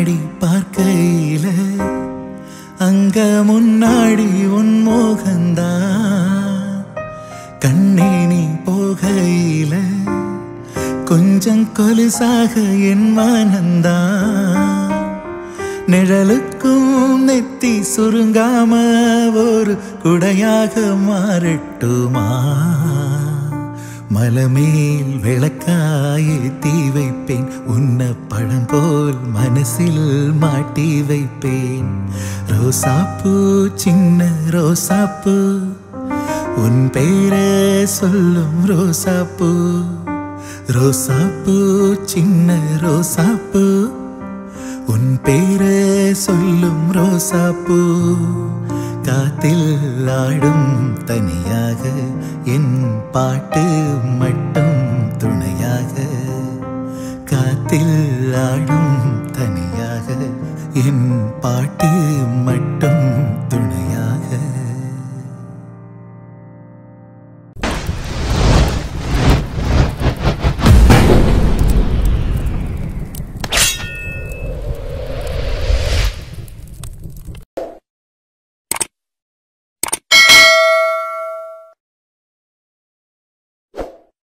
கண்ணாடி பார்க்கையில அங்க முன்னாடி உன் மோகந்தான். கண்ணே நீ போகையில கொஞ்சம் கொலுசாக என் மனந்தான். நிழலுக்கும் நெத்தி சுருங்காம ஒரு குடையாக மாறட்டுமா? மலமேல் விளக்காயே தீ வைப்பேன், உன்ன பழம் போல் மனசில் மாட்டி வைப்பேன். ரோசாப்பூ சின்ன ரோசாப்பூ, உன் பேரை சொல்லும் ரோசாப்பூ. ரோசாப்பூ சின்ன ரோசாப்பூ, உன் பேரை சொல்லும் ரோசாப்பூ. காத்தில் ஆடும் தனியாக என் பாட்டு மட்டும் துணையாக. காத்தில் ஆடும் தனியாக என் பாட்டு மட்டும்